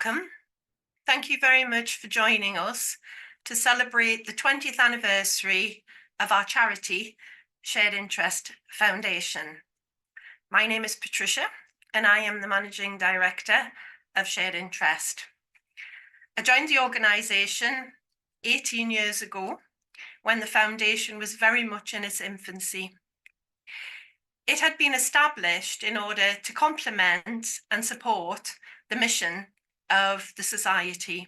welcome. Thank you very much for joining us to celebrate the 20th anniversary of our charity, Shared Interest Foundation. My name is Patricia, and I am the Managing Director of Shared Interest. I joined the organisation 18 years ago when the foundation was very much in its infancy. It had been established in order to complement and support the mission of the society,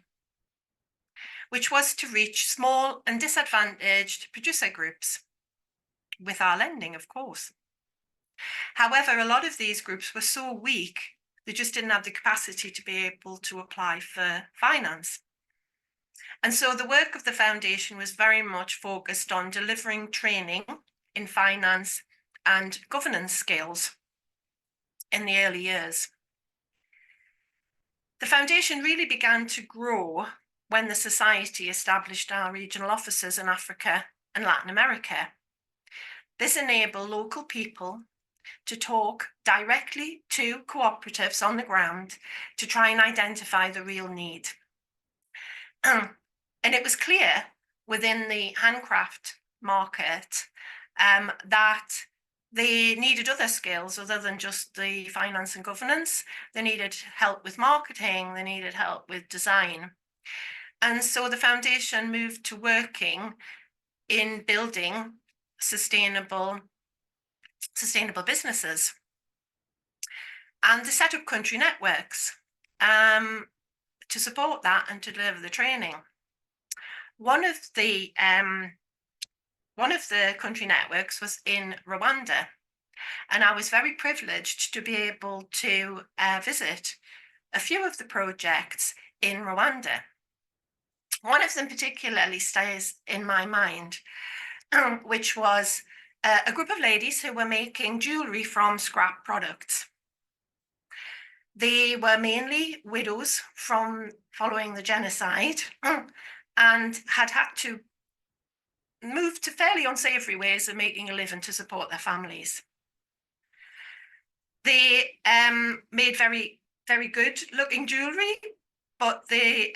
which was to reach small and disadvantaged producer groups, with our lending, of course. However, a lot of these groups were so weak, they just didn't have the capacity to be able to apply for finance. And so the work of the foundation was very much focused on delivering training in finance and governance skills in the early years. The foundation really began to grow when the society established our regional offices in Africa and Latin America. This enabled local people to talk directly to cooperatives on the ground to try and identify the real need. And it was clear within the handcraft market that they needed other skills other than just the finance and governance. They needed help with marketing, they needed help with design. And so the foundation moved to working in building sustainable businesses. And they set up country networks to support that and to deliver the training. One of the country networks was in Rwanda, and I was very privileged to be able to visit a few of the projects in Rwanda. One of them particularly stays in my mind, which was a group of ladies who were making jewellery from scrap products. They were mainly widows from following the genocide and had to move to fairly unsavoury ways of making a living to support their families. They made very, very good looking jewellery, but the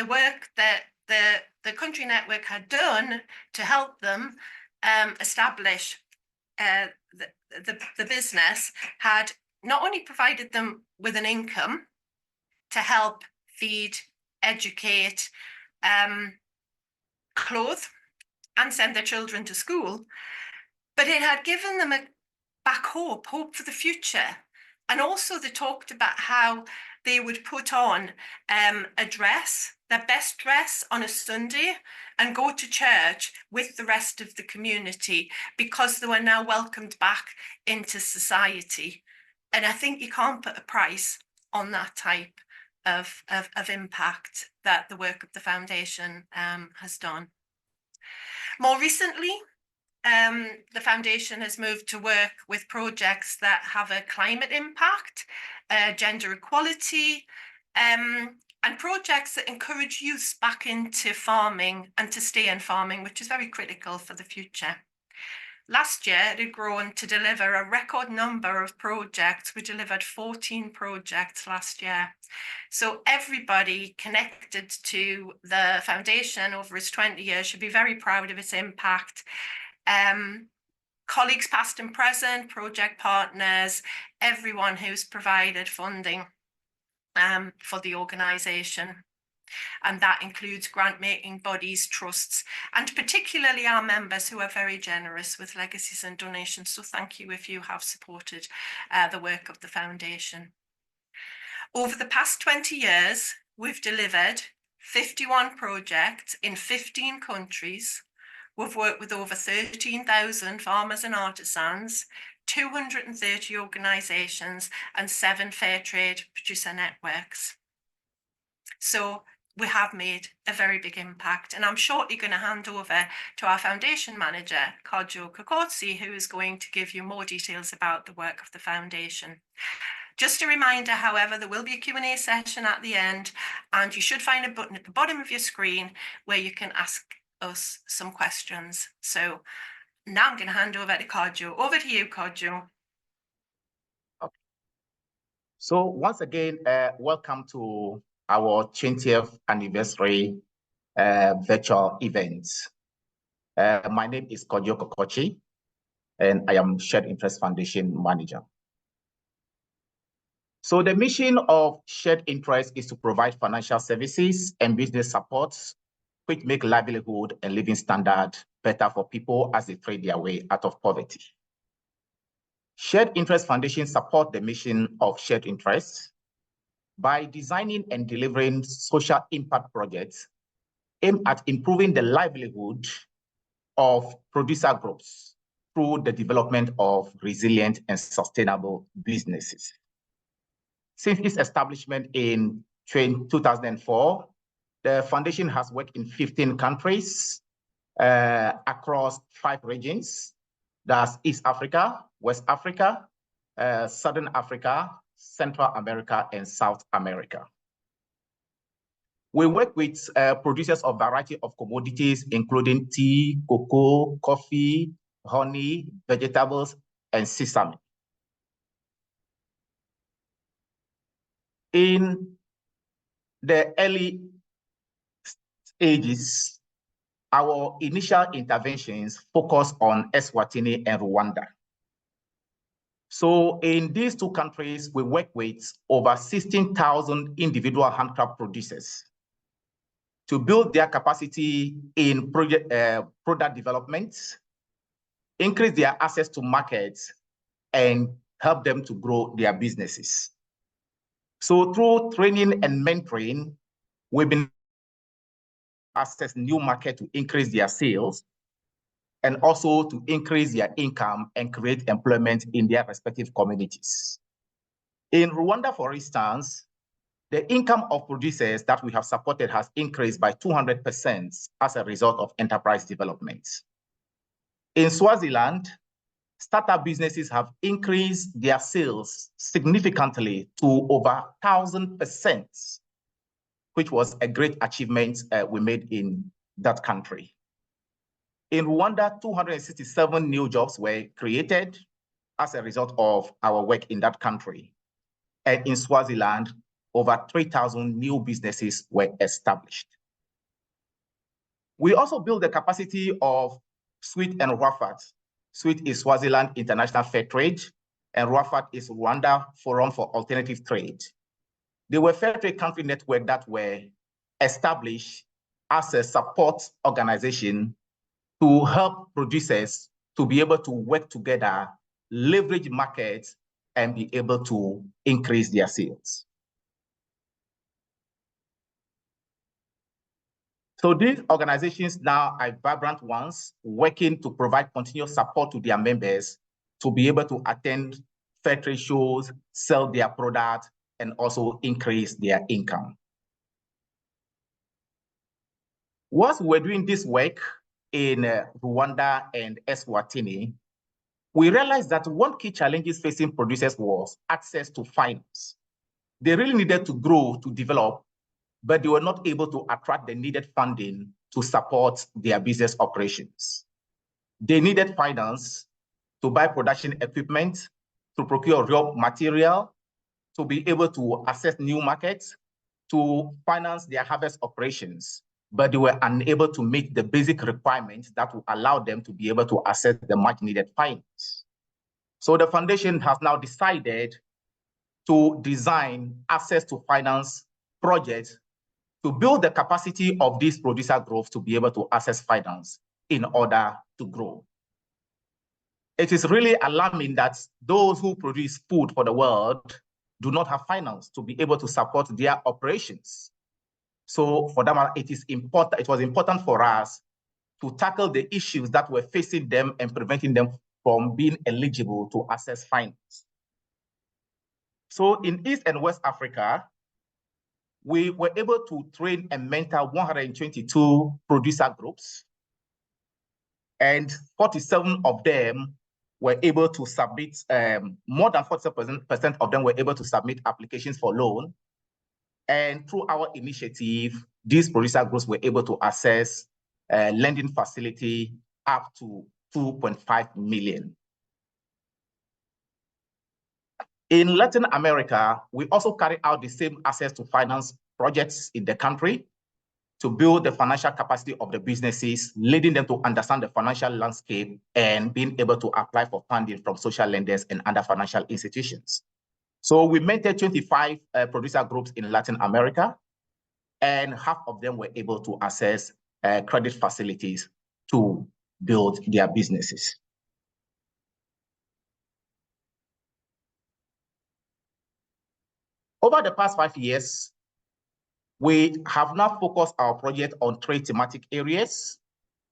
work that the country network had done to help them establish the business had not only provided them with an income to help feed, educate, clothe, and send their children to school, but it had given them back hope for the future. And also they talked about how they would put on a dress, their best dress on a Sunday, and go to church with the rest of the community because they were now welcomed back into society. And I think you can't put a price on that type of impact that the work of the foundation has done. More recently, the foundation has moved to work with projects that have a climate impact, gender equality, and projects that encourage youth back into farming and to stay in farming, which is very critical for the future. Last year, it had grown to deliver a record number of projects. We delivered 14 projects last year. So everybody connected to the foundation over its 20 years should be very proud of its impact. Colleagues past and present, project partners, everyone who's provided funding for the organisation. And that includes grant-making bodies, trusts, and particularly our members who are very generous with legacies and donations. So thank you if you have supported the work of the foundation. Over the past 20 years, we've delivered 51 projects in 15 countries. We've worked with over 13,000 farmers and artisans, 230 organisations, and 7 fair trade producer networks. So we have made a very big impact, and I'm shortly going to hand over to our foundation manager, Kojo Kokotsi, who is going to give you more details about the work of the foundation. Just a reminder, however, there will be a Q&A session at the end, and you should find a button at the bottom of your screen where you can ask us some questions. So now I'm going to hand over to Kojo. Over to you, Kojo. So once again, welcome to our 20th anniversary virtual event. My name is Kojo Kokochi, and I am Shared Interest Foundation Manager. So the mission of Shared Interest is to provide financial services and business supports which make livelihood and living standard better for people as they trade their way out of poverty. Shared Interest Foundation support the mission of Shared Interest by designing and delivering social impact projects aimed at improving the livelihood of producer groups through the development of resilient and sustainable businesses. Since its establishment in 2004, the foundation has worked in 15 countries across 5 regions. That's East Africa, West Africa, Southern Africa, Central America, and South America. We work with producers of a variety of commodities, including tea, cocoa, coffee, honey, vegetables, and sesame. In the early stages, our initial interventions focus on Eswatini and Rwanda. So in these 2 countries, we work with over 16,000 individual handcraft producers to build their capacity in product development, increase their access to markets, and help them to grow their businesses. So through training and mentoring, we've been access new market to increase their sales and also to increase their income and create employment in their respective communities. In Rwanda, for instance, the income of producers that we have supported has increased by 200% as a result of enterprise development. In Swaziland, startup businesses have increased their sales significantly to over 1,000%, which was a great achievement we made in that country. In Rwanda, 267 new jobs were created as a result of our work in that country. And in Swaziland, over 3,000 new businesses were established. We also built the capacity of SWIT and RWAFAT. SWIT is Swaziland International Fair Trade, and RWAFAT is Rwanda Forum for Alternative Trade. They were fair trade country network that were established as a support organization to help producers to be able to work together, leverage markets, and be able to increase their sales. So these organizations now are vibrant ones working to provide continuous support to their members to be able to attend fair trade shows, sell their products, and also increase their income. Whilst we're doing this work in Rwanda and Eswatini, we realized that one key challenge facing producers was access to finance. They really needed to grow, to develop, but they were not able to attract the needed funding to support their business operations. They needed finance to buy production equipment, to procure raw material, to be able to access new markets, to finance their harvest operations, but they were unable to meet the basic requirements that will allow them to be able to access the much needed finance. So the foundation has now decided to design access to finance projects to build the capacity of these producer groups to be able to access finance in order to grow. It is really alarming that those who produce food for the world do not have finance to be able to support their operations. So for them, it was important for us to tackle the issues that were facing them and preventing them from being eligible to access finance. So in East and West Africa, we were able to train and mentor 122 producer groups, and 47 of them were able to submit, more than 47% of them were able to submit applications for loan. And through our initiative, these producer groups were able to access a lending facility up to 2.5 million. In Latin America, we also carry out the same access to finance projects in the country to build the financial capacity of the businesses, leading them to understand the financial landscape and being able to apply for funding from social lenders and other financial institutions. So we mentored 25 producer groups in Latin America, and half of them were able to access credit facilities to build their businesses. Over the past 5 years, we have now focused our project on 3 thematic areas,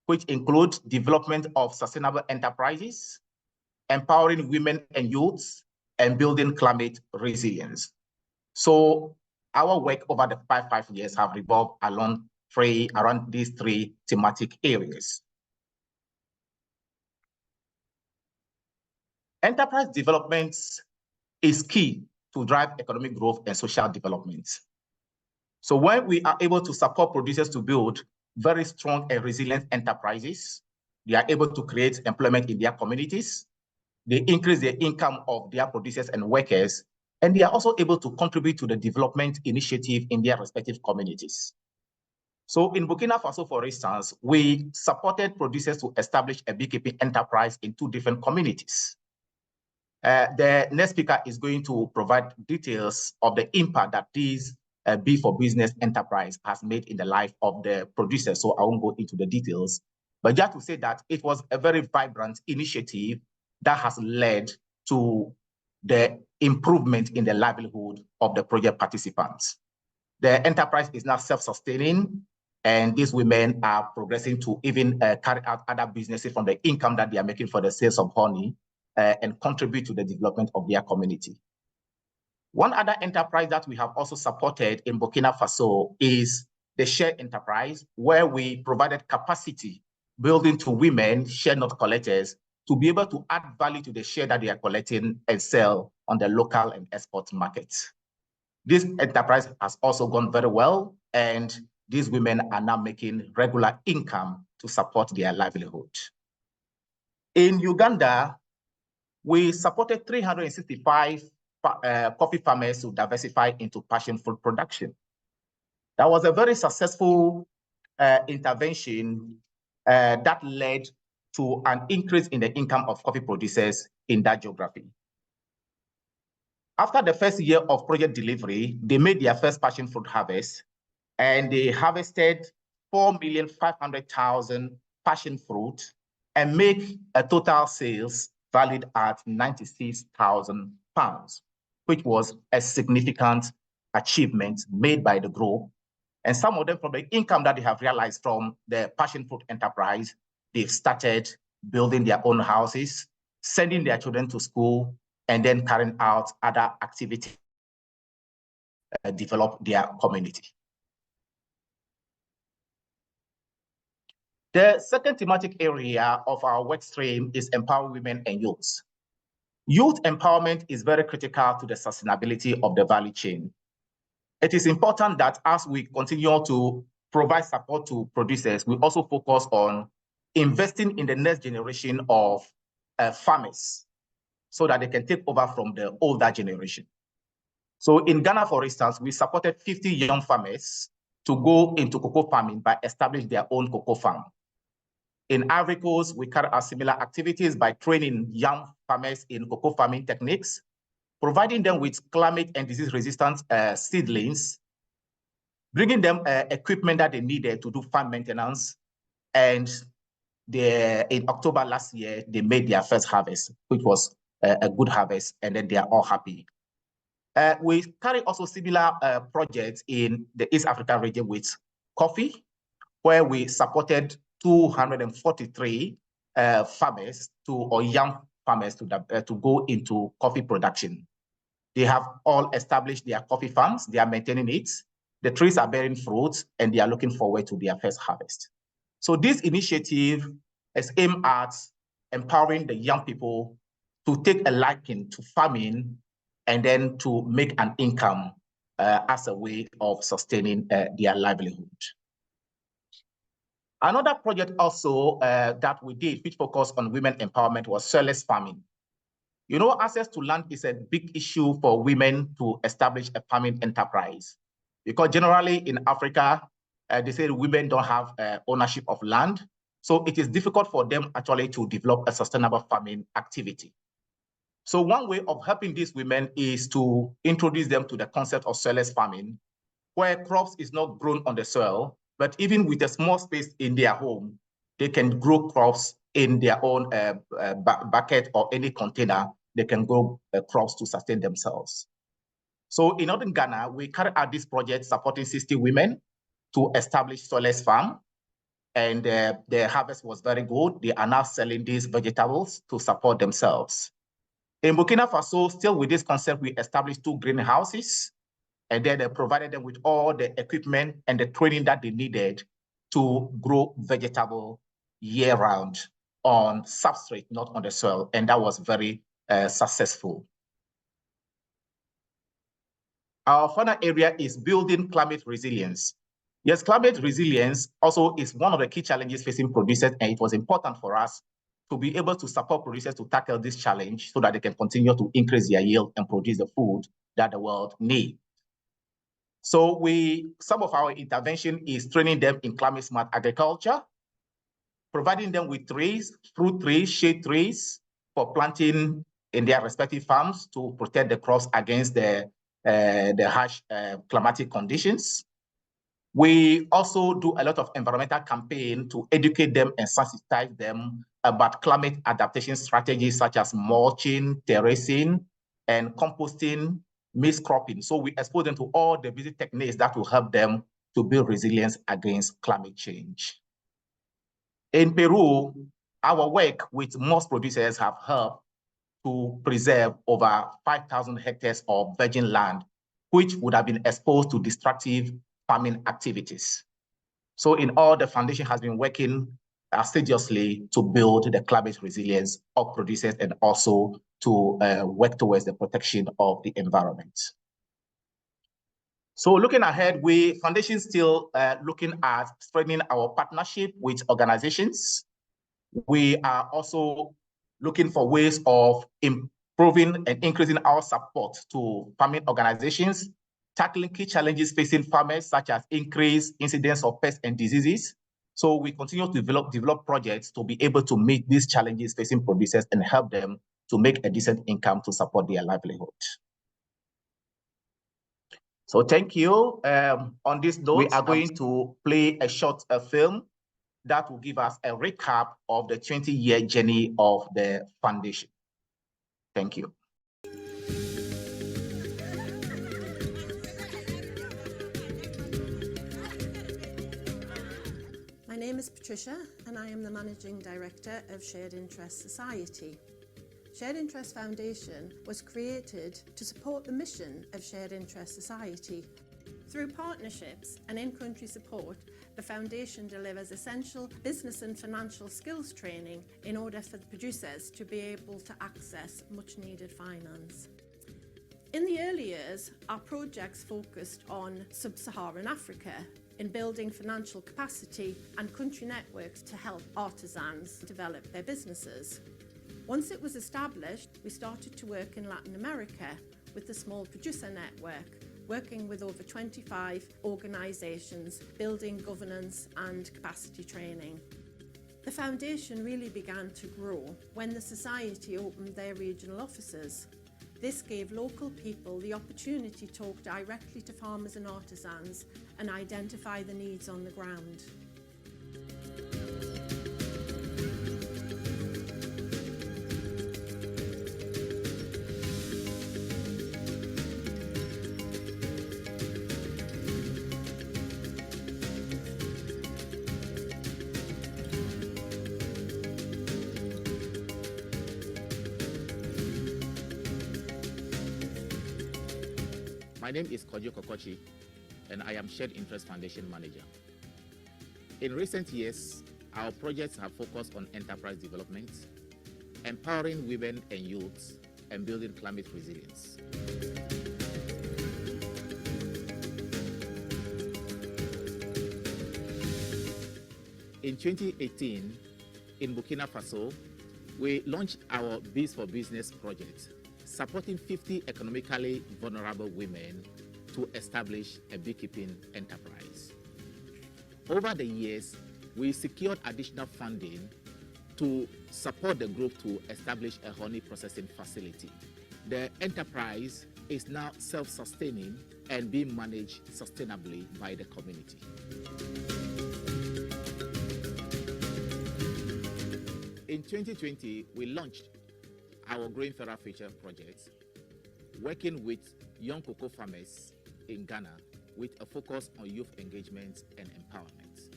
which include development of sustainable enterprises, empowering women and youths, and building climate resilience. So our work over the past 5 years have revolved around these 3 thematic areas. Enterprise development is key to drive economic growth and social development. So when we are able to support producers to build very strong and resilient enterprises, they are able to create employment in their communities, they increase the income of their producers and workers, and they are also able to contribute to the development initiative in their respective communities. So in Burkina Faso, for instance, we supported producers to establish a beekeeping enterprise in 2 different communities. The next speaker is going to provide details of the impact that this Bee for Business enterprise has made in the life of the producers, so I won't go into the details. But just to say that it was a very vibrant initiative that has led to the improvement in the livelihood of the project participants. The enterprise is now self-sustaining, and these women are progressing to even carry out other businesses from the income that they are making for the sales of honey and contribute to the development of their community. One other enterprise that we have also supported in Burkina Faso is the share enterprise, where we provided capacity building to women, share nut collectors, to be able to add value to the share that they are collecting and sell on the local and export markets. This enterprise has also gone very well, and these women are now making regular income to support their livelihood. In Uganda, we supported 365 coffee farmers to diversify into passion fruit production. That was a very successful intervention that led to an increase in the income of coffee producers in that geography. After the first year of project delivery, they made their first passion fruit harvest, and they harvested 4,500,000 passion fruit and make a total sales valued at £96,000, which was a significant achievement made by the group. And some of them, from the income that they have realized from the passion fruit enterprise, they've started building their own houses, sending their children to school, and then carrying out other activities to develop their community. The second thematic area of our work stream is empowering women and youths. Youth empowerment is very critical to the sustainability of the value chain. It is important that as we continue to provide support to producers, we also focus on investing in the next generation of farmers so that they can take over from the older generation. So in Ghana, for instance, we supported 50 young farmers to go into cocoa farming by establishing their own cocoa farm. In Ivory Coast, we carry out similar activities by training young farmers in cocoa farming techniques, providing them with climate and disease-resistant seedlings, bringing them equipment that they needed to do farm maintenance. And in October last year, they made their first harvest, which was a good harvest, and then they are all happy. We carry also similar projects in the East African region with coffee, where we supported 243 farmers or young farmers to go into coffee production. They have all established their coffee farms, they are maintaining it, the trees are bearing fruits, and they are looking forward to their first harvest. So this initiative is aimed at empowering the young people to take a liking to farming and then to make an income as a way of sustaining their livelihood. Another project also that we did, which focused on women empowerment, was soilless farming. You know, access to land is a big issue for women to establish a farming enterprise, because generally in Africa, they say women don't have ownership of land. So it is difficult for them actually to develop a sustainable farming activity. So one way of helping these women is to introduce them to the concept of soilless farming, where crops is not grown on the soil, but even with a small space in their home, they can grow crops in their own bucket or any container. They can grow crops to sustain themselves. So in northern Ghana, we carried out this project supporting 60 women to establish soilless farm. And the harvest was very good. They are now selling these vegetables to support themselves. In Burkina Faso, still with this concept, we established 2 greenhouses, and then they provided them with all the equipment and the training that they needed to grow vegetable year-round on substrate, not on the soil, and that was very successful. Our final area is building climate resilience. Yes, climate resilience also is one of the key challenges facing producers, and it was important for us to be able to support producers to tackle this challenge so that they can continue to increase their yield and produce the food that the world needs. So some of our intervention is training them in climate smart agriculture, providing them with trees, fruit trees, shade trees for planting in their respective farms to protect the crops against the harsh climatic conditions. We also do a lot of environmental campaign to educate them and sensitize them about climate adaptation strategies such as mulching, terracing, and composting, mixed cropping. So we expose them to all the basic techniques that will help them to build resilience against climate change. In Peru, our work with most producers have helped to preserve over 5,000 hectares of virgin land, which would have been exposed to destructive farming activities. So in all, the foundation has been working assiduously to build the climate resilience of producers and also to work towards the protection of the environment. So looking ahead, foundation still looking at strengthening our partnership with organizations. We are also looking for ways of improving and increasing our support to farming organizations, tackling key challenges facing farmers, such as increased incidence of pests and diseases. So we continue to develop projects to be able to meet these challenges facing producers and help them to make a decent income to support their livelihood. So thank you. On this note, we are going to play a short film that will give us a recap of the 20-year journey of the foundation. Thank you. My name is Patricia, and I am the Managing Director of Shared Interest Society. Shared Interest Foundation was created to support the mission of Shared Interest Society. Through partnerships and in-country support, the Foundation delivers essential business and financial skills training in order for the producers to be able to access much-needed finance. In the early years, our projects focused on sub-Saharan Africa in building financial capacity and country networks to help artisans develop their businesses. Once it was established, we started to work in Latin America with the Small Producer Network, working with over 25 organisations, building governance and capacity training. The foundation really began to grow when the Society opened their regional offices. This gave local people the opportunity to talk directly to farmers and artisans and identify the needs on the ground. My name is Kojo Kokochi, and I am Shared Interest Foundation Manager. In recent years, our projects have focused on enterprise development, empowering women and youths, and building climate resilience. In 2018, in Burkina Faso, we launched our Bees for Business project, supporting 50 economically vulnerable women to establish a beekeeping enterprise. Over the years, we secured additional funding to support the group to establish a honey processing facility. The enterprise is now self-sustaining and being managed sustainably by the community. In 2020, we launched our Growing Fairer Future project, working with young cocoa farmers in Ghana with a focus on youth engagement and empowerment.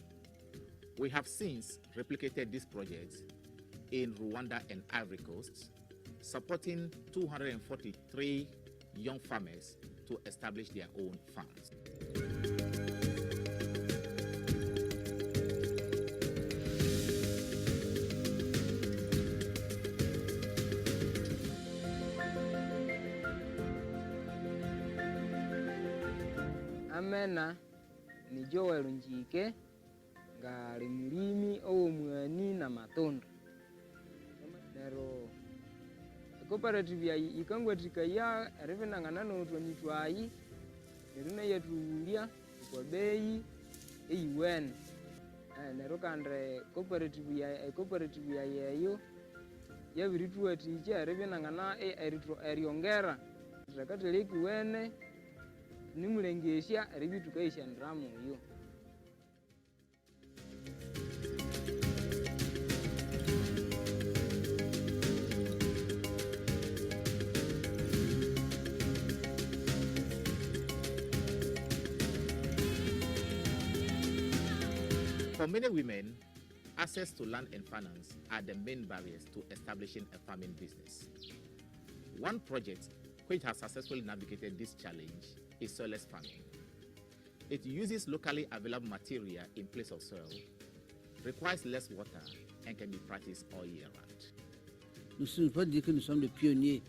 We have since replicated this project in Rwanda and Ivory Coast, supporting 243 young farmers to establish their own farms. Amena ni Joel Njike ngali mulimi ow'omwani na matunda. Nero cooperative ya ikangwatika ya revenangana n'otwani twayi nerina yatulia kwa bei eyiwene. Nero kandre cooperative ya yeyo yabirituwaticha revenangana eriongera takateleki wene nimulengesha ribitukaisha ndramu yo. For many women, access to land and finance are the main barriers to establishing a farming business. One project which has successfully navigated this challenge is soilless farming. It uses locally available material in place of soil, requires less water, and can be practiced all year round. Nous ne pouvons pas dire que nous sommes les pionniers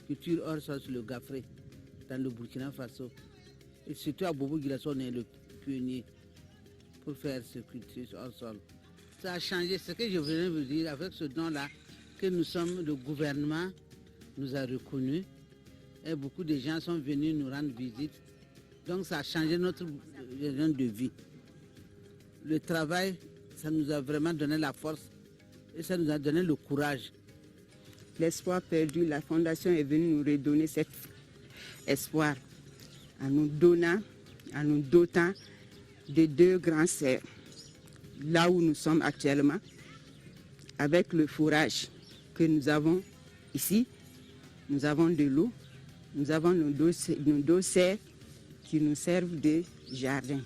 culture hors sol sur le gaffré dans le Burkina Faso. Et surtout à Bobo-Guirassou, on est le pionnier pour faire ce culture hors sol. Ça a changé, ce que je venais vous dire avec ce don-là, que nous sommes, le gouvernement nous a reconnus et beaucoup de gens sont venus nous rendre visite. Donc ça a changé notre vision de vie. Le travail, ça nous a vraiment donné la force et ça nous a donné le courage. L'espoir perdu, la Fondation est venue nous redonner cet espoir en nous donnant, en nous dotant de 2 grands serres. Là où nous sommes actuellement, avec le fourrage que nous avons ici, nous avons de l'eau, nous avons nos 2 serres qui nous servent de jardin.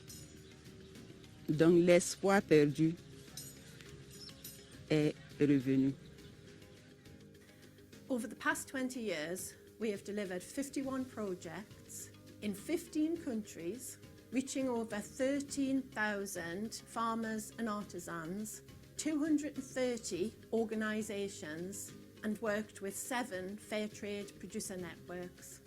Donc l'espoir perdu est revenu. Over the past 20 years, we have delivered 51 projects in 15 countries, reaching over 13,000 farmers and artisans, 230 organisations, and worked with 7 fair trade producer networks.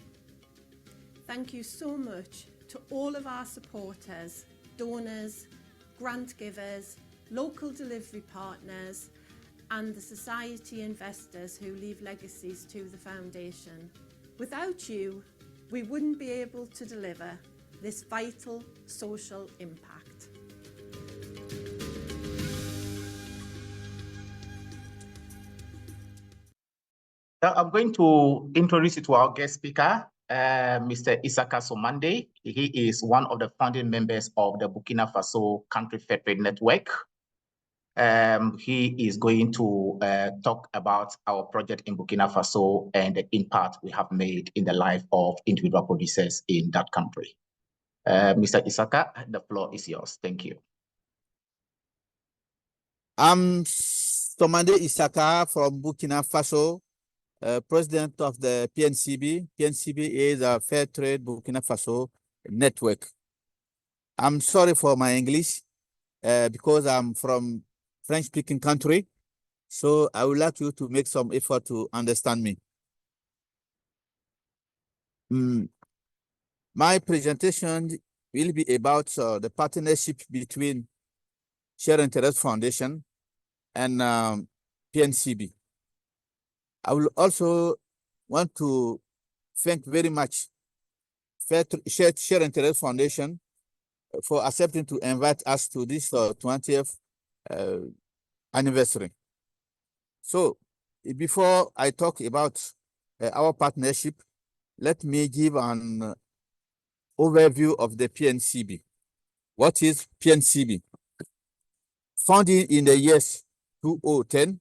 Thank you so much to all of our supporters, donors, grant givers, local delivery partners, and the society investors who leave legacies to the Foundation. Without you, we wouldn't be able to deliver this vital social impact. Now I'm going to introduce you to our guest speaker, Mr. Isaka Somande. He is one of the founding members of the Burkina Faso Country Fair Trade Network. He is going to talk about our project in Burkina Faso and the impact we have made in the life of individual producers in that country. Mr. Isaka, the floor is yours. Thank you. I'm Somande Isaka from Burkina Faso, president of the PNCEB. PNCEB is a Fair Trade Burkina Faso network. I'm sorry for my English because I'm from French-speaking country, so I would like you to make some effort to understand me. My presentation will be about the partnership between Shared Interest Foundation and PNCEB. I will also want to thank very much Share Interest Foundation for accepting to invite us to this 20th anniversary. So before I talk about our partnership, let me give an overview of the PNCEB. What is PNCEB? Founded in the years 2010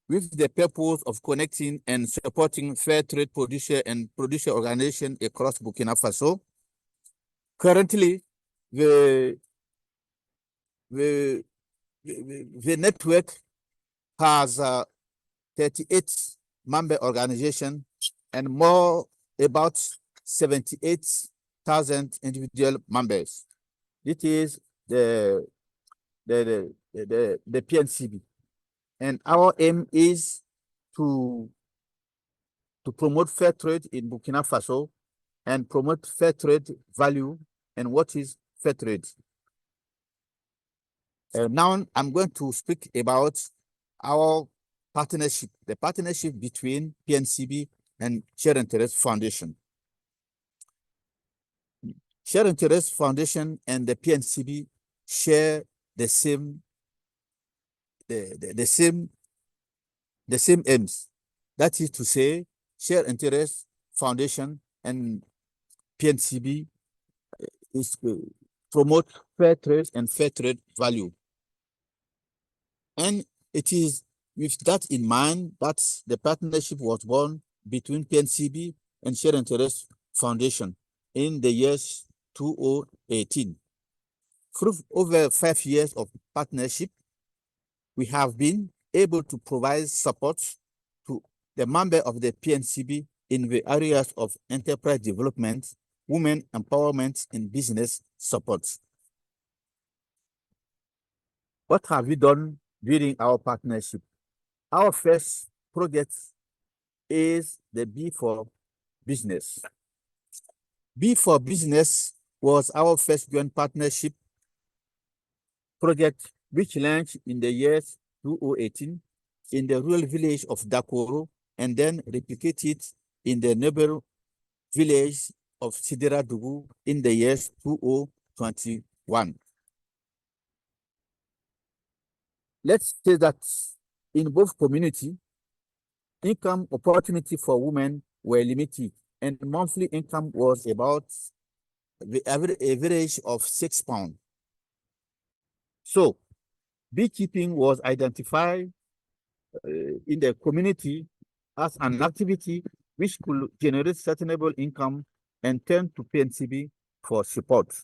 with the purpose of connecting and supporting fair trade producer and producer organizations across Burkina Faso. Currently, the network has 38 member organizations and about 78,000 individual members. It is the PNCEB. And our aim is to promote fair trade in Burkina Faso and promote fair trade value. And what is fair trade? Now I'm going to speak about our partnership, the partnership between PNCEB and Share Interest Foundation. Share Interest Foundation and the PNCEB share the same aims. That is to say, Share Interest Foundation and PNCEB is to promote fair trade and fair trade value. And it is with that in mind that the partnership was born between PNCEB and Share Interest Foundation in the years 2018. Through over 5 years of partnership, we have been able to provide support to the member of the PNCEB in the areas of enterprise development, women empowerment, and business support. What have we done during our partnership? Our first project is the B for Business. B for Business was our first joint partnership project, which launched in the years 2018 in the rural village of Dakoro and then replicated in the neighboring village of Sidira Dugu in the years 2021. Let's say that in both communities, income opportunity for women were limited and monthly income was about the average of £6. So beekeeping was identified in the community as an activity which could generate sustainable income and turn to PNCEB for support.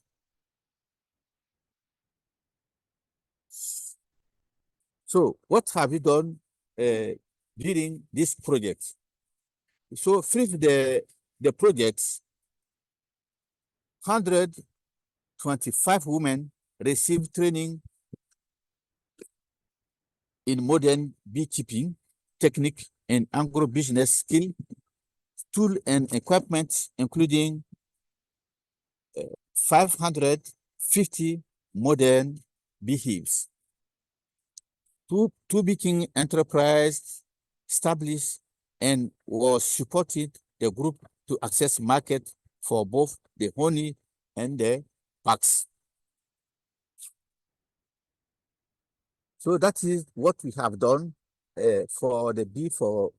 So what have we done during this project? So through the projects, 125 women received training in modern beekeeping technique and agro-business skill, tool and equipment, including 550 modern beehives. Two beekeeping enterprise established and was supported the group to access market for both the honey and the wax. So that is what we have done for the bee for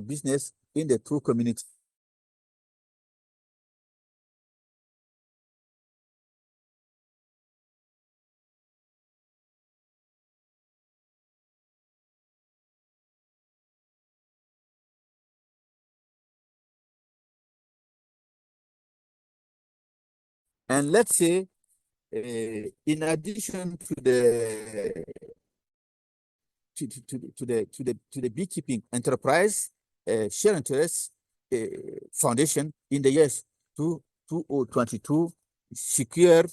business in the two communities. And let's say, in addition to the beekeeping enterprise, Share Interest Foundation in the years 2022 secured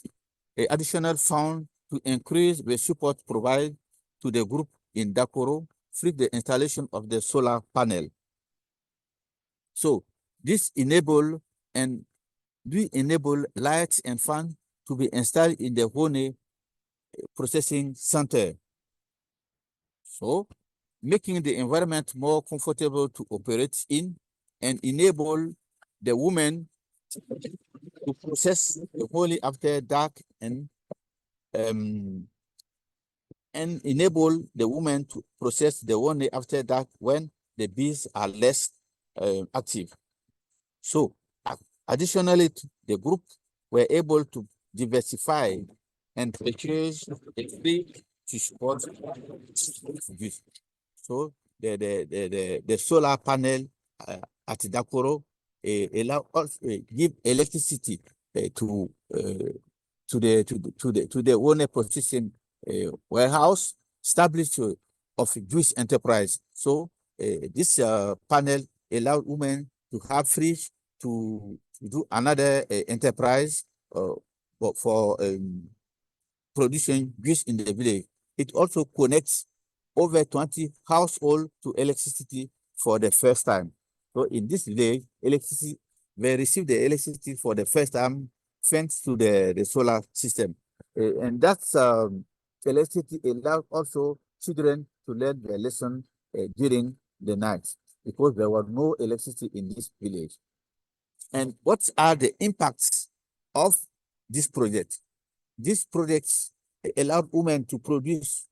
additional funds to increase the support provided to the group in Dakoro through the installation of the solar panel. So this enable lights and fans to be installed in the honey processing center. So making the environment more comfortable to operate in, and enable the women to process the honey after dark, and enable the women to process the honey after dark when the bees are less active. So, additionally, the group were able to diversify and purchase a free to support bees. So, the solar panel at Dakoro allow us give electricity to the owner processing warehouse established of Jewish enterprise. So this panel allowed women to have free to do another enterprise for producing goods in the village. It also connects over 20 households to electricity for the first time. So in this village, they received the electricity for the first time thanks to the solar system. And that's electricity allowed also children to learn their lesson during the night because there was no electricity in this village. And what are the impacts of this project? This project allowed women to produce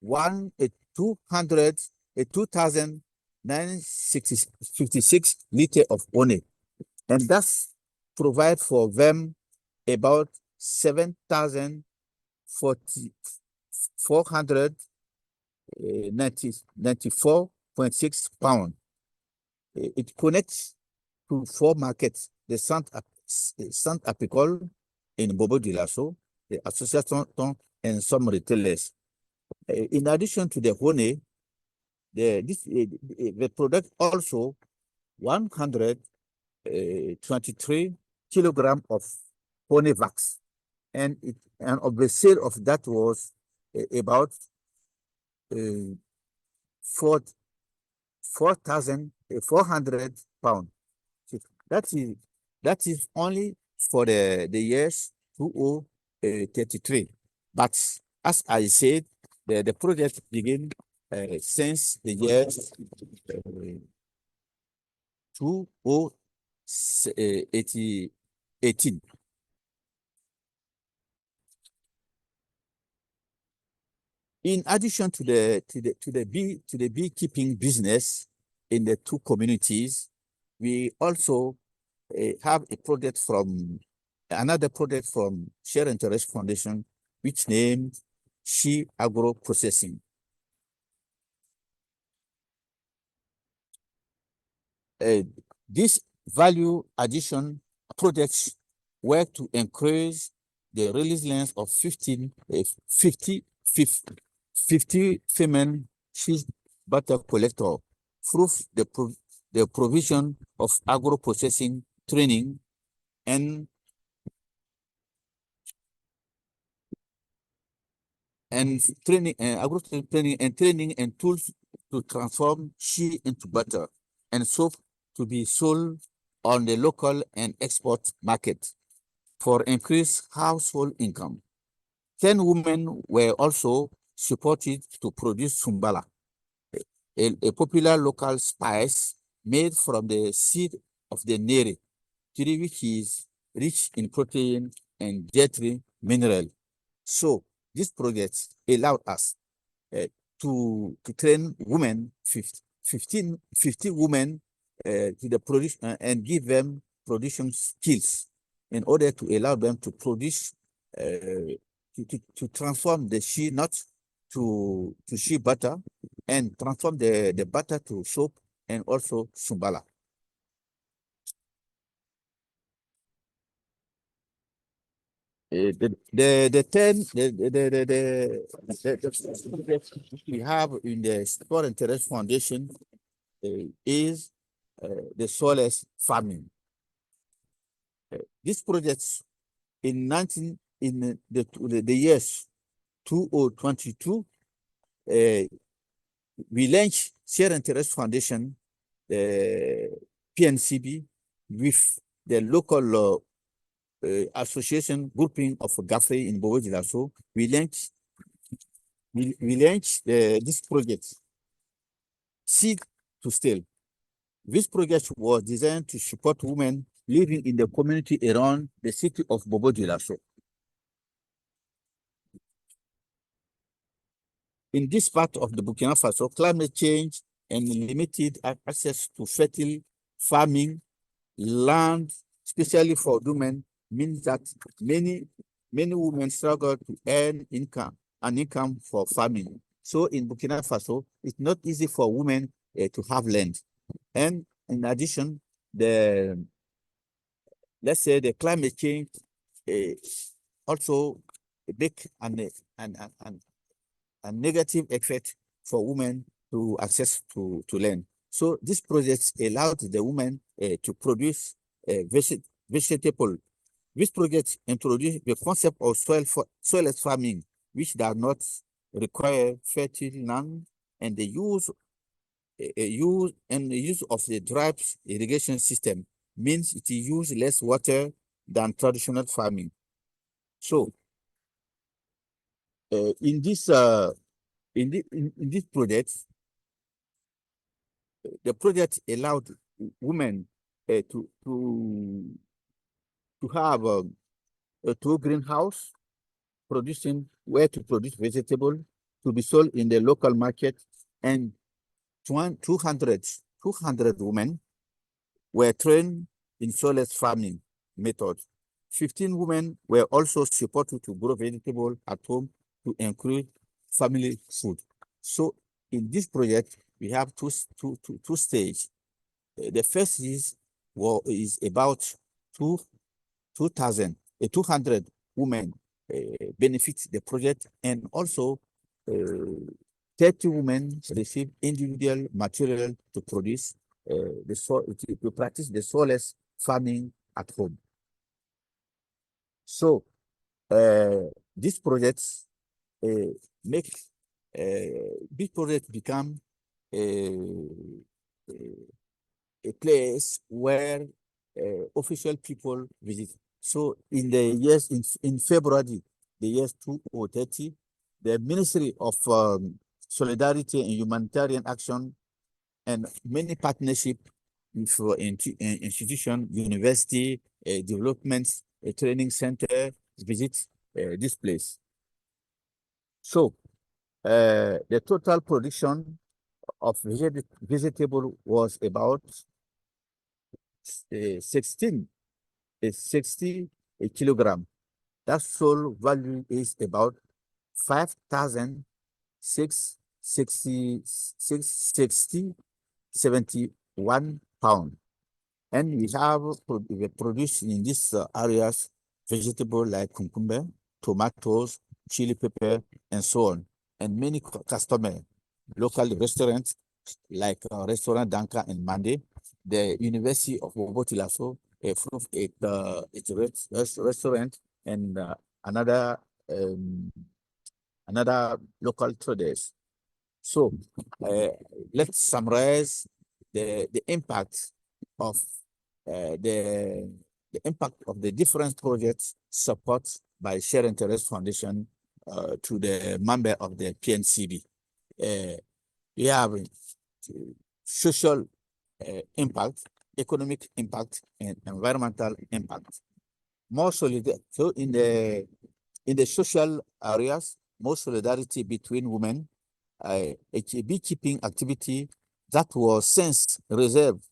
2,956 liters of honey, and thus provide for them about 7,494.6 pounds. It connects to 4 markets: the Centre Apicole in Bobo Dioulasso, the Association, and some retailers. In addition to the honey, the product also 123 kilograms of honey wax, and of the sale of that was about 4,400 pounds. That is only for the years 2033. But as I said, the project began since the year 2018. In addition to the beekeeping business in the 2 communities, we also have another project from Share Interest Foundation, which named She Agro Processing. This value addition projects work to increase the resilience of 50 female sheep butter collector through the provision of agro-processing training and training and tools to transform shea into butter and soap to be sold on the local and export market for increased household income. 10 women were also supported to produce sumbala, a popular local spice made from the seed of the nere, which is rich in protein and dietary mineral. So this project allowed us to train women, 50 women to the production and give them production skills in order to allow them to produce, to transform the shea nut to shea butter and transform the butter to soap and also sumbala. The 10 we have in the Sport Interest Foundation is the soilless farming. This project in the years 2022, we launched Share Interest Foundation, PNCEB, with the local association grouping of Gafre in Bobo Dioulasso. We launched this project Seed to Steal. This project was designed to support women living in the community around the city of Bobo-Dioulasso. In this part of the Burkina Faso, climate change and limited access to fertile farming land, especially for women, means that many women struggle to earn an income for farming. So in Burkina Faso, it's not easy for women to have land. And in addition, let's say the climate change also make a negative effect for women to access to land. So this project allowed the women to produce vegetable. This project introduced the concept of soilless farming, which does not require fertile land, and the use of the drip irrigation system means it uses less water than traditional farming. So in this project, the project allowed women to have a greenhouse where to produce vegetable to be sold in the local market, and 200 women were trained in soilless farming methods. 15 women were also supported to grow vegetable at home to increase family food. So in this project, we have two stages. The first is about 200 women benefit the project, and also 30 women receive individual material to produce to practice the soilless farming at home. So this project become a place where official people visit. So in the years in February, the years 2030, the Ministry of Solidarity and Humanitarian Action and many partnership with institution, university, development, training center visit this place. So the total production of vegetable was about 60 kilogram. That sold value is about 5,671 pounds. And we have produced in these areas vegetable like cucumber, tomatoes, chili pepper, and so on. And many customers, local restaurants like Restaurant Danka and Mande, the University of Bobo-Dioulasso, its restaurant, and another local traders. So let's summarize the impact of the impact of the different projects support by Share Interest Foundation to the member of the PNCEB. We have social impact, economic impact, and environmental impact. More solidarity. So in the social areas, more solidarity between women. A beekeeping activity that was since reserved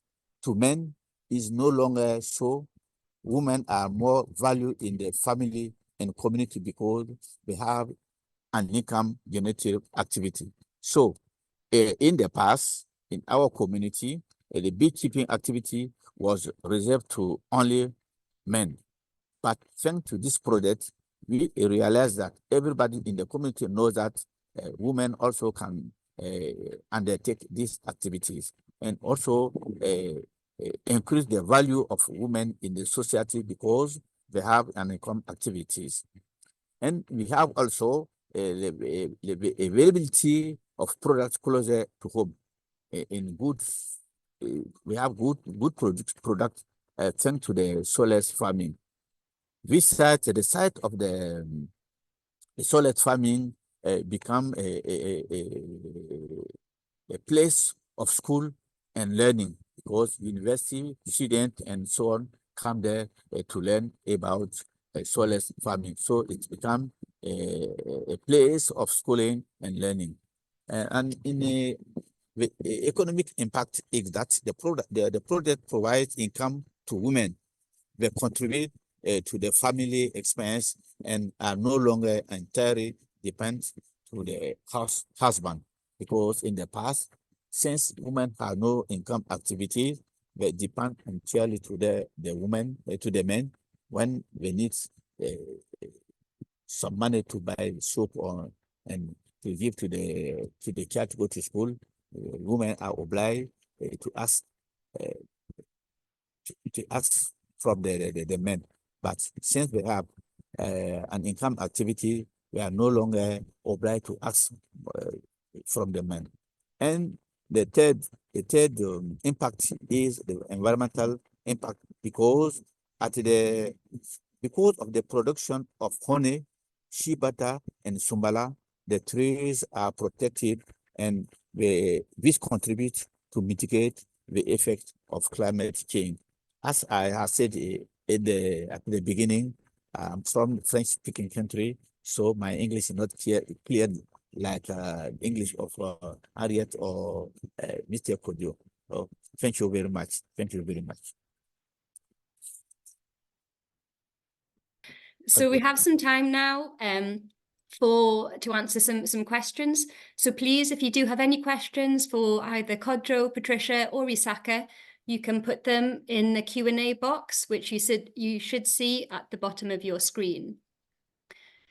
to men is no longer so. Women are more valued in the family and community because they have an income generative activity. So in the past, in our community, the beekeeping activity was reserved to only men. But thanks to this project, we realized that everybody in the community knows that women also can undertake these activities, and also increase the value of women in the society because they have an income activities. And we have also the availability of products closer to home. In goods, we have good product thanks to the soilless farming. This site, the site of the soilless farming become a place of school and learning, because university students and so on come there to learn about soilless farming. So it becomes a place of schooling and learning. And in the economic impact is that the product provides income to women. They contribute to the family expense and are no longer entirely dependent to the husband, because in the past, since women have no income activity, they depend entirely to the women, to the men, when they need some money to buy soap or and to give to the child to go to school. Women are obliged to ask from the men. But since we have an income activity, we are no longer obliged to ask from the men. And the third impact is the environmental impact, because because of the production of honey, shea butter, and sumbala, the trees are protected, and this contributes to mitigate the effect of climate change. As I have said at the beginning, I'm from French-speaking country, so my English is not clear like English of Harriet or Mr. Kodio. So thank you very much. Thank you very much. So we have some time now to answer some questions. So please, if you do have any questions for either Kodjo, Patricia, or Isaka, you can put them in the Q&A box, which you should see at the bottom of your screen.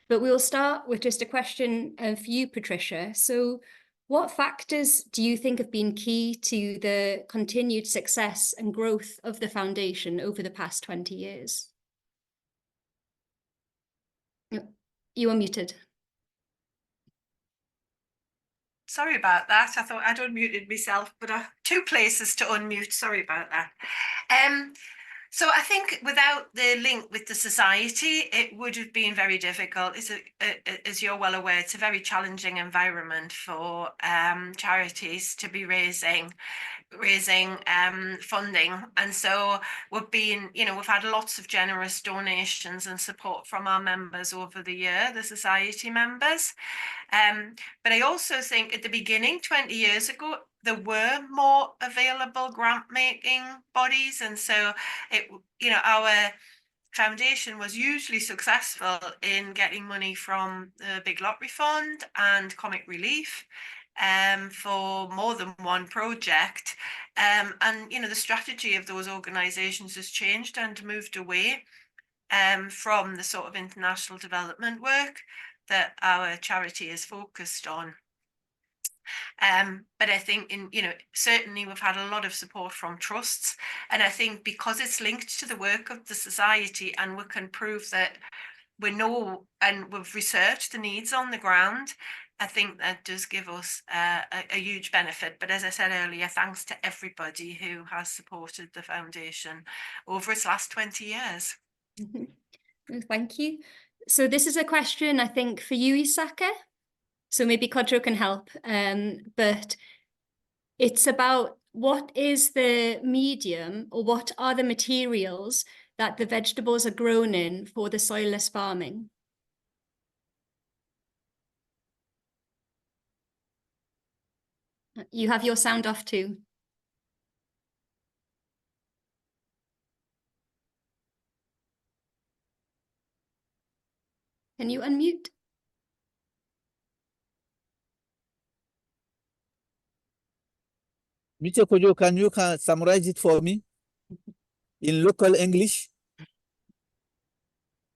But we'll start with just a question for you, Patricia. So what factors do you think have been key to the continued success and growth of the foundation over the past 20 years? You are muted. Sorry about that. I thought I'd unmuted myself, but two places to unmute. Sorry about that. So I think without the link with the society, it would have been very difficult. As you're well aware, it's a very challenging environment for charities to be raising funding, and so we've had lots of generous donations and support from our members over the year, the society members. But I also think at the beginning, 20 years ago, there were more available grant making bodies, and so our foundation was usually successful in getting money from the Big Lottery Fund and Comic Relief for more than one project, and the strategy of those organizations has changed and moved away from the sort of international development work that our charity is focused on. But I think certainly we've had a lot of support from trusts, and I think because it's linked to the work of the society and we can prove that we know and we've researched the needs on the ground, I think that does give us a huge benefit. But as I said earlier, thanks to everybody who has supported the foundation over its last 20 years. Mm-hmm. Thank you. So this is a question, I think, for you, Isaka. So maybe Kodjo can help. But it's about what is the medium, or what are the materials that the vegetables are grown in for the soilless farming? You have your sound off too. Can you unmute? Mr. Kojo, can you summarize it for me in local English?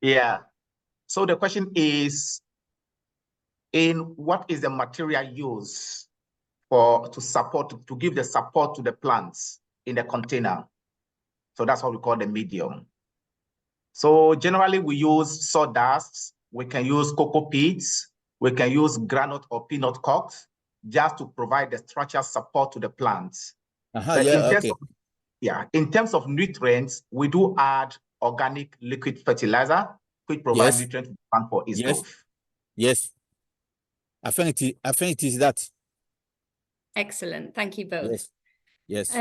Yeah. So the question is, in what is the material used to give the support to the plants in the container? So that's what we call the medium. So generally we use sawdust, we can use cocoa peats, we can use granite or peanut cocks, just to provide the structural support to the plants. In terms of nutrients, we do add organic liquid fertilizer, which provides nutrients to the plant for its growth. Yes, I think it is that. Excellent. Thank you both. Yes. Yes.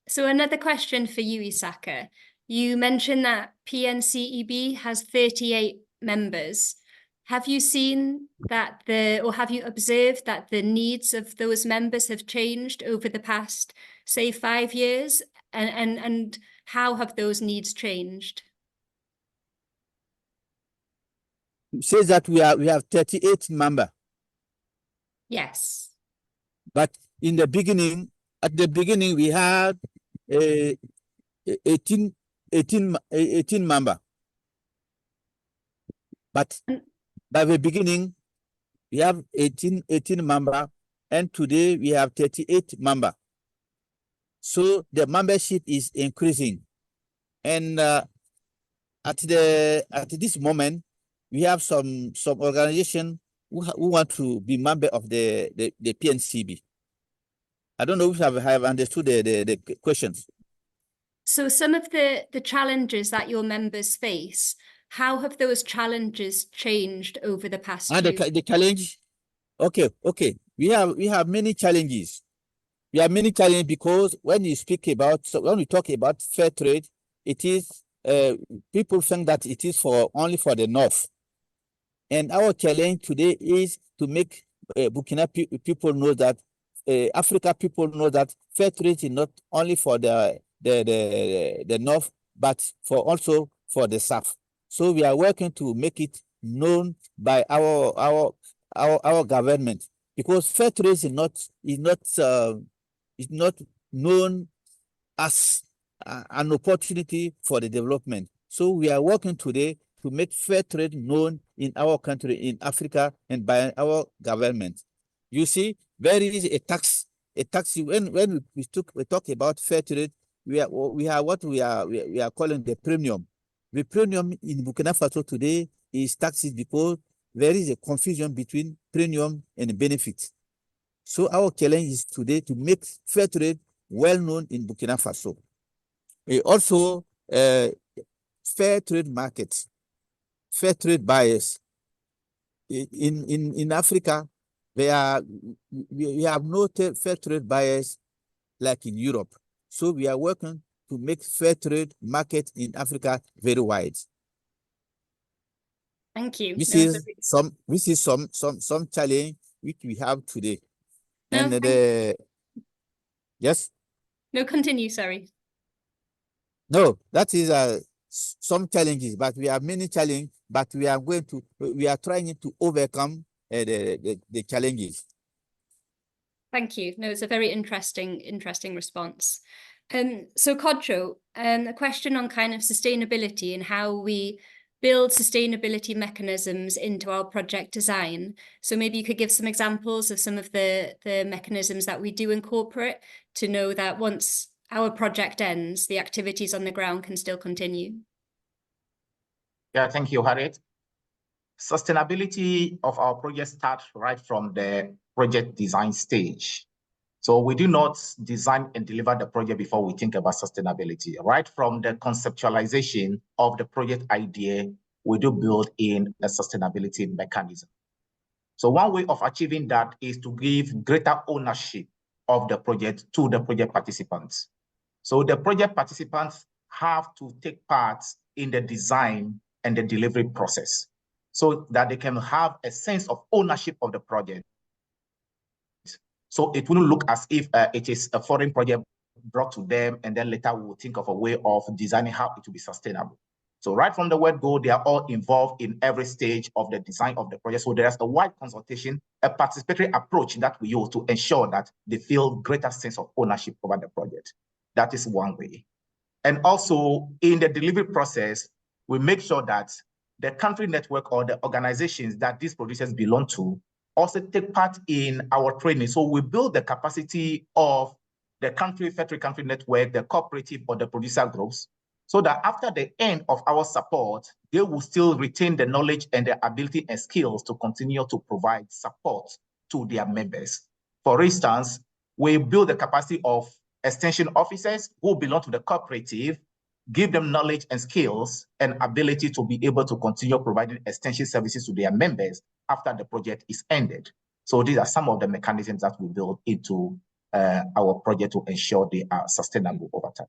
So another question for you, Isaka. You mentioned that PNCEB has 38 members. Have you seen that or have you observed that the needs of those members have changed over the past, say, 5 years? And how have those needs changed? It says that we have 38 members. Yes. But in the beginning, at the beginning, we had 18 members. But by the beginning, we have 18 members, and today we have 38 members. So the membership is increasing. And at this moment, we have some organization who want to be member of the PNCEB. I don't know if I have understood the questions. So some of the challenges that your members face, how have those challenges changed over the past year? The challenge, okay. We have many challenges. We have many challenges because when we talk about fair trade, it is people think that it is only for the North. And our challenge today is to make Burkina people know that Africa people know that fair trade is not only for the North, but also for the South. So we are working to make it known by our government, because fair trade is not known as an opportunity for the development. So we are working today to make fair trade known in our country, in Africa, and by our government. You see, there is a tax. When we talk about fair trade, we have what we are calling the premium. The premium in Burkina Faso today is taxes because there is a confusion between premium and benefit. So our challenge is today to make fair trade well known in Burkina Faso. Also, fair trade markets, fair trade buyers. In Africa, we have no fair trade buyers like in Europe. So we are working to make fair trade market in Africa very wide. Thank you. This is some challenge which we have today. No, And yes. No, continue. Sorry. No, that is some challenges, but we have many challenges. But we are trying to overcome the challenges. Thank you. No, it's a very interesting response. So Kodjo, a question on kind of sustainability and how we build sustainability mechanisms into our project design. So maybe you could give some examples of some of the mechanisms that we do incorporate to know that once our project ends, the activities on the ground can still continue. Yeah, thank you, Harriet. Sustainability of our project starts right from the project design stage. So we do not design and deliver the project before we think about sustainability. Right from the conceptualization of the project idea, we do build in a sustainability mechanism. So one way of achieving that is to give greater ownership of the project to the project participants. So the project participants have to take part in the design and the delivery process so that they can have a sense of ownership of the project. So it wouldn't look as if it is a foreign project brought to them, and then later we will think of a way of designing how it will be sustainable. So right from the word go, they are all involved in every stage of the design of the project. So there's a wide consultation, a participatory approach that we use to ensure that they feel greater sense of ownership over the project. That is one way. And also in the delivery process, we make sure that the country network or the organizations that these producers belong to also take part in our training. So we build the capacity of the fair trade country network, the cooperative or the producer groups, so that after the end of our support, they will still retain the knowledge and the ability and skills to continue to provide support to their members. For instance, we build the capacity of extension officers who belong to the cooperative, give them knowledge and skills and ability to be able to continue providing extension services to their members after the project is ended. So these are some of the mechanisms that we build into our project to ensure they are sustainable over time.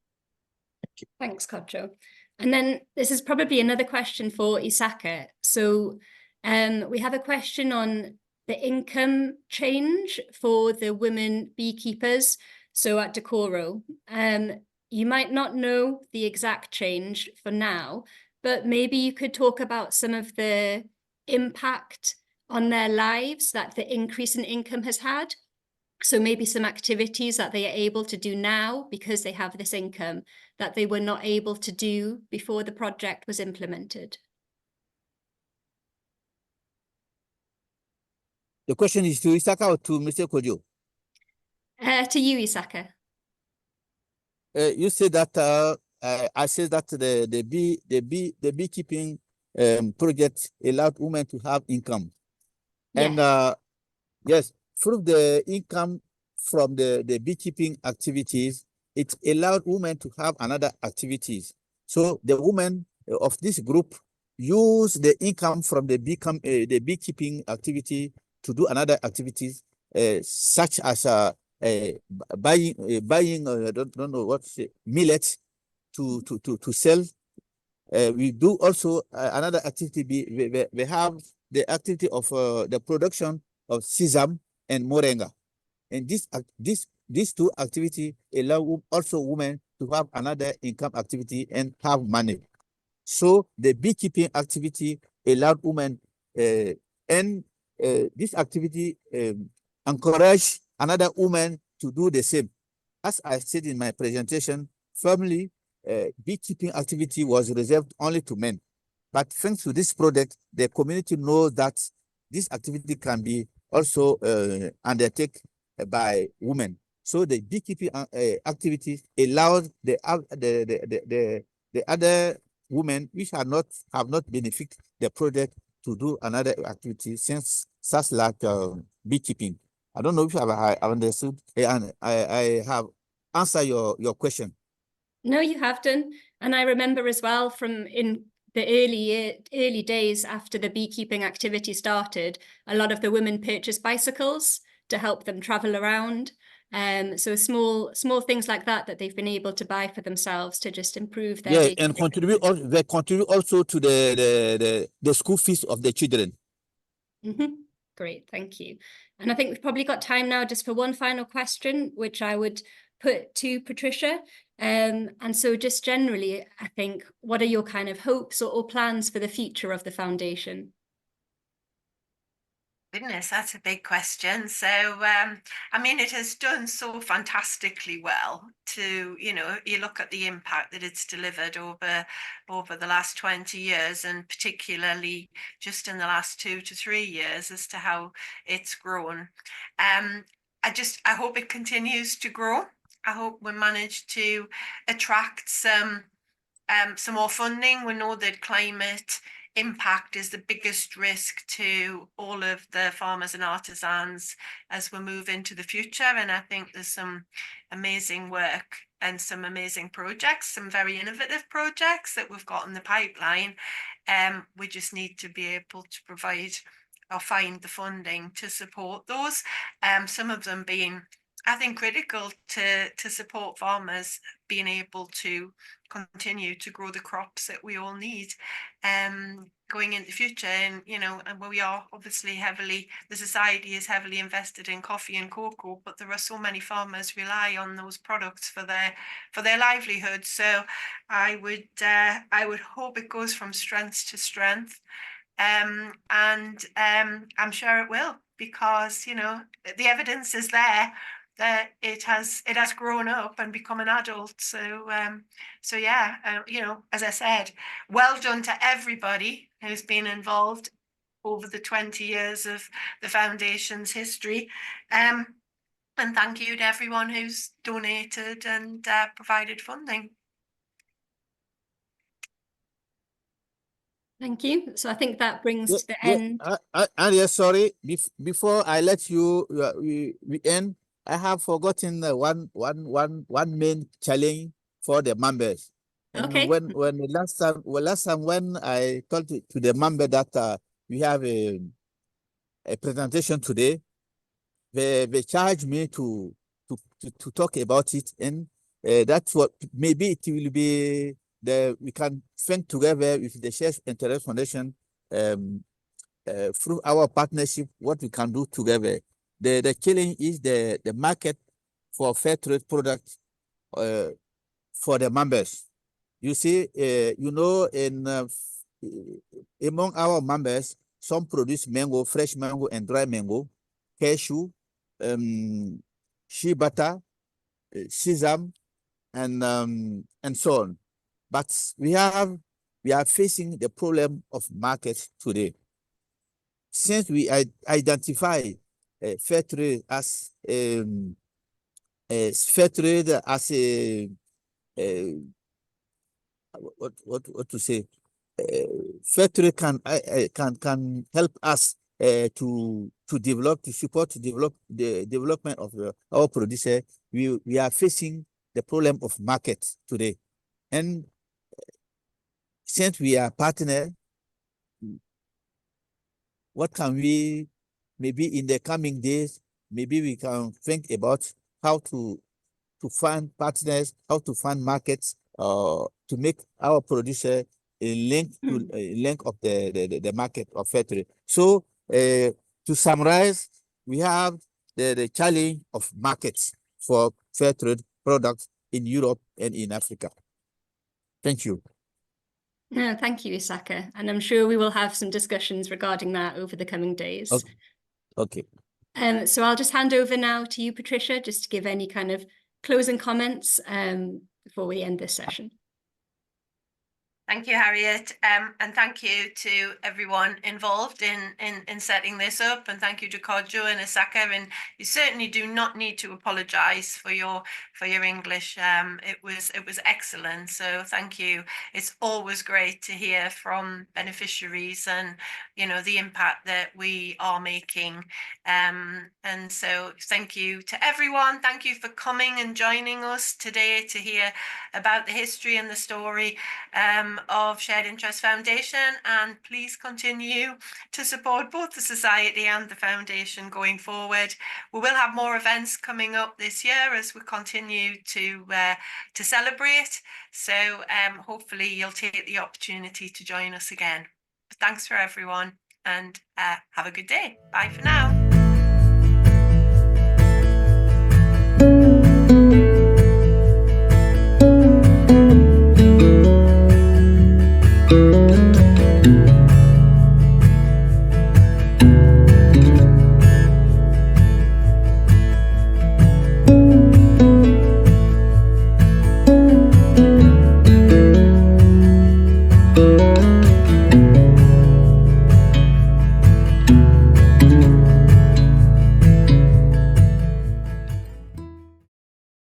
Thank you. Thanks, Kojo. And then this is probably another question for Isaka. So we have a question on the income change for the women beekeepers. So at Decoro, you might not know the exact change for now, but maybe you could talk about some of the impact on their lives that the increase in income has had. So maybe some activities that they are able to do now because they have this income that they were not able to do before the project was implemented. The question is to Isaka or to Mr. Kojo? To you, Isaka. You said that I said that the beekeeping project allowed women to have income. Yes. And yes, through the income from the beekeeping activities, it allowed women to have another activities. So the women of this group use the income from the beekeeping activity to do another activities, such as buying I don't know what to say, millet to sell. We do also another activity. We have the activity of the production of sesame and moringa, and these two activities allow also women to have another income activity and have money. So the beekeeping activity allowed women, and this activity encourage another woman to do the same. As I said in my presentation, formerly beekeeping activity was reserved only to men. But thanks to this project, the community knows that this activity can be also undertaken by women. So the beekeeping activities allowed the other women which have not benefited the project to do another activity since such like beekeeping. I don't know if I understood and I have answered your question. No, you have done. And I remember as well from in the early days after the beekeeping activity started, a lot of the women purchased bicycles to help them travel around. So small things like that they've been able to buy for themselves to just improve their Yeah, and they contribute also to the school fees of the children. Mm-hmm. Great, thank you. And I think we've probably got time now just for one final question, which I would put to Patricia. And so just generally, I think, what are your kind of hopes or plans for the future of the foundation? Goodness, that's a big question. So, I mean, it has done so fantastically well to, you look at the impact that it's delivered over the last 20 years, and particularly just in the last 2 to 3 years as to how it's grown. I hope it continues to grow. I hope we manage to attract some more funding. We know that climate impact is the biggest risk to all of the farmers and artisans as we move into the future. And I think there's some amazing work and some amazing projects, some very innovative projects that we've got in the pipeline. We just need to be able to provide or find the funding to support those. Some of them being, I think, critical to support farmers being able to continue to grow the crops that we all need going into the future. And we are obviously the society is heavily invested in coffee and cocoa, but there are so many farmers rely on those products for their livelihood. So I would hope it goes from strength to strength. And I'm sure it will, because the evidence is there that it has grown up and become an adult. So yeah, as I said, well done to everybody who's been involved over the 20 years of the foundation's history. And thank you to everyone who's donated and provided funding. Thank you. So I think that brings to the end. Aria, sorry, before I let you we end, I have forgotten one main challenge for the members. And okay. When last time when I told to the member that we have a presentation today, they charged me to to talk about it, and that's what maybe it will be we can think together with the Shared Interest Foundation through our partnership what we can do together. The challenge is the market for fair trade products for the members. You see, among our members, some produce mango, fresh mango and dry mango, cashew, shea butter, sesame, and so on. But we are facing the problem of market today. Since we identify fair trade as what to say? Fair trade can help us to support the development of our producer. We are facing the problem of market today, and since we are partner, what can we, maybe in the coming days, maybe we can think about how to find partners, how to find markets, to make our producer a link of the market of fair trade. So to summarize, we have the challenge of markets for fair trade products in Europe and in Africa. Thank you. No, thank you, Isaka. And I'm sure we will have some discussions regarding that over the coming days. Okay. So I'll just hand over now to you, Patricia, just to give any kind of closing comments before we end this session. Thank you, Harriet, and thank you to everyone involved in setting this up, and thank you to Kodjo and Isaka. And you certainly do not need to apologise for your English. It was excellent, so thank you. It's always great to hear from beneficiaries and the impact that we are making. And so thank you to everyone. Thank you for coming and joining us today to hear about the history and the story of Shared Interest Foundation, and please continue to support both the Society and the Foundation going forward. We will have more events coming up this year as we continue to celebrate, so hopefully you'll take the opportunity to join us again. Thanks for everyone, and have a good day. Bye for now.